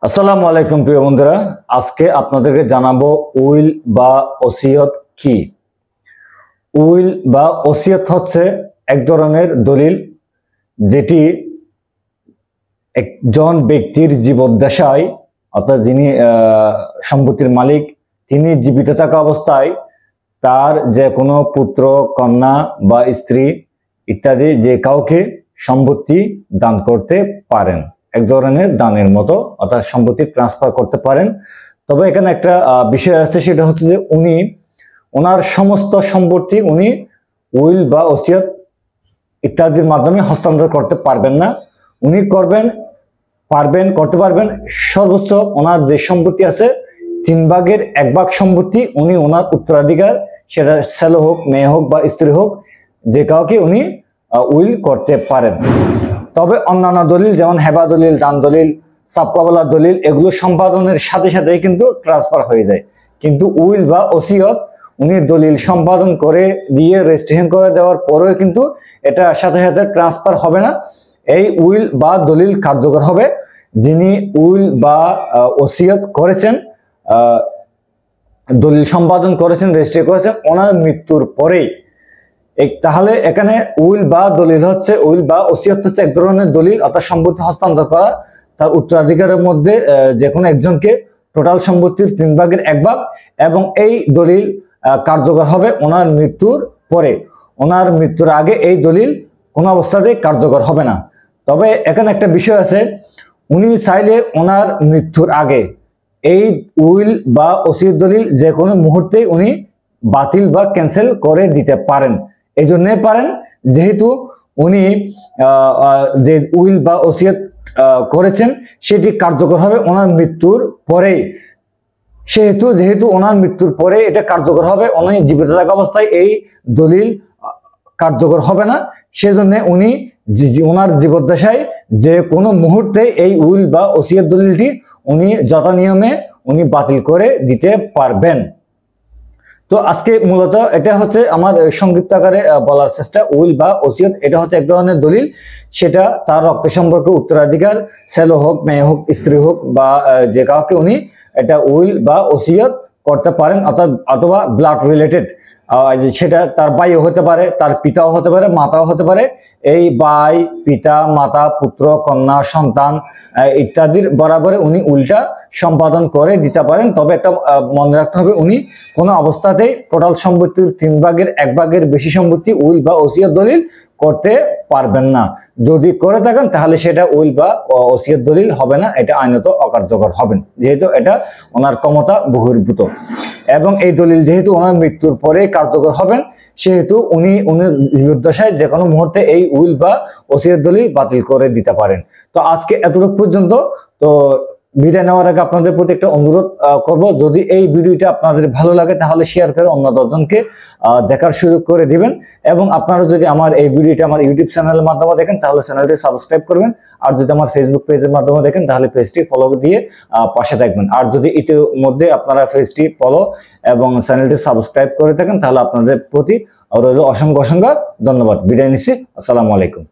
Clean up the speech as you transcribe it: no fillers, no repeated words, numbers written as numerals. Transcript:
আসসালামু আলাইকুম প্রিয় বন্ধুরা, আজকে আপনাদেরকে জানাবো উইল বা ওসিয়ত কি। উইল বা ওসিয়ত হচ্ছে এক ধরনের দলিল যেটি একজন ব্যক্তির জীবদ্দশায় অর্থাৎ যিনি সম্পত্তির মালিক তিনি জীবিত থাকা অবস্থায় তার যে কোনো পুত্র, কন্যা বা স্ত্রী ইত্যাদি যে কাউকে সম্পত্তি দান করতে পারেন। এক ধরনের দানের মতো, অর্থাৎ সম্পত্তি ট্রান্সফার করতে পারেন। তবে এখানে একটা বিষয় আছে, সেটা হচ্ছে যে উনি ওনার সমস্ত সম্পত্তি উনি উইল বা ওসিয়ত ইত্যাদির মাধ্যমে হস্তান্তর করতে পারবেন না। উনি করতে পারবেন সর্বোচ্চ ওনার যে সম্পত্তি আছে 3/1 সম্পত্তি উনি ওনার উত্তরাধিকার, সেটা ছেলে হোক, মেয়ে হোক বা স্ত্রী হোক, যে কাউকে উনি উইল করতে পারেন। তবে অন্যান্য দলিল যেমন হেবা দলিল, দান দলিল, সাবকাবলা দলিল, এগুলো সম্পাদনের সাথে সাথেই কিন্তু ট্রান্সফার হয়ে যায়। কিন্তু উইল বা ওসিয়ত উনি দলিল সম্পাদন করে দিয়ে রেজিস্ট্রেশন করে দেওয়ার পরেও কিন্তু এটা সাথে সাথে ট্রান্সফার হবে না। এই উইল বা দলিল কার্যকর হবে যিনি উইল বা ওসিয়ত করেছেন, দলিল সম্পাদন করেছেন, রেজিস্ট্রি করেছেন ওনার মৃত্যুর পরেই। তাহলে এখানে উইল বা দলিল হচ্ছে, উইল বা ওসিয়ত হচ্ছে এক ধরনের দলিল, অর্থাৎ সম্পত্তি হস্তান্তর করা তার উত্তরাধিকারের মধ্যে যে কোনো একজনকে টোটাল সম্পত্তির 3/1 এবং এই দলিল কার্যকর হবে ওনার মৃত্যুর পরে। ওনার মৃত্যুর আগে এই দলিল কোনো অবস্থাতেই কার্যকর হবে না। তবে এখানে একটা বিষয় আছে, উনি চাইলে ওনার মৃত্যুর আগে এই উইল বা ওসিয়ত দলিল যে কোনো মুহূর্তেই উনি বাতিল বা ক্যান্সেল করে দিতে পারেন। এই জন্যই পারেন যেহেতু উনি যে উইল বা ওসিয়ত করেছেন সেটি কার্যকর হবে ওনার মৃত্যুর পরেই। যেহেতু ওনার মৃত্যুর পরে এটা কার্যকর হবে, উনি জীবিত থাকা অবস্থায় এই দলিল কার্যকর হবে না। সেজন্য উনি ওনার জীবদ্দশায় যে কোনো মুহূর্তে এই উইল বা ওসিয়ত দলিলটি উনি যথা নিয়মে উনি বাতিল করে দিতে পারবেন। তো আজকে মূলত এটা হচ্ছে আমার সংক্ষিপ্ত আকারে বলার চেষ্টা। উইল বা ওসিয়ত এটা হচ্ছে এক ধরনের দলিল, সেটা তার রক্ত সম্পর্কে উত্তরাধিকার, ছেলে হোক, মেয়ে হোক, স্ত্রী হোক বা যে কাউকে উনি এটা উইল বা ওসিয়ত করতে পারেন, অথবা ব্লাড রিলেটেড, সেটা তার ভাইও হতে পারে, তার পিতাও হতে পারে, মাতাও হতে পারে। এই ভাই, পিতা, মাতা, পুত্র, কন্যা, সন্তান ইত্যাদির বরাবরে উনি উইলটা সম্পাদন করে দিতে পারেন। তবে একটা মনে রাখতে হবে, উনি কোনো অবস্থাতেই টোটাল সম্পত্তির 3/1 বেশি সম্পত্তি উইল বা ওসিয়ত দলিল করতে পারবেন না। যদি করে থাকেন তাহলে সেটা উইল বা ওসিয়ত দলিল হবে না, এটা আইনত অকার্যকর হবেন, যেহেতু এটা ওনার ক্ষমতা বহির্ভূত। এবং এই দলিল যেহেতু ওনার মৃত্যুর পরে কার্যকর হবেন, সেহেতু উনি জীবদ্দশায় যে কোনো মুহূর্তে এই উইল বা ওসিয়ত দলিল বাতিল করে দিতে পারেন। তো আজকে এতটুকু পর্যন্ত। তো বিদায় নেওয়ার আগে আপনাদের প্রতি একটা অনুরোধ করব, যদি এই ভিডিওটা আপনাদের ভালো লাগে তাহলে শেয়ার করে অন্য 10 জনকে দেখার সুযোগ করে দিবেন। এবং আপনারা যদি আমার এই ভিডিওটা আমার ইউটিউব চ্যানেলের মাধ্যমে দেখেন তাহলে চ্যানেলটি সাবস্ক্রাইব করবেন। আর যদি আমার ফেসবুক পেজের মাধ্যমে দেখেন তাহলে পেজটি ফলো দিয়ে পাশে থাকবেন। আর যদি ইতিমধ্যে আপনারা পেজটি ফলো এবং চ্যানেলটি সাবস্ক্রাইব করে থাকেন তাহলে আপনাদের প্রতি রইল অসংখ্য ধন্যবাদ। বিদায় নিচ্ছি। আসসালামু আলাইকুম।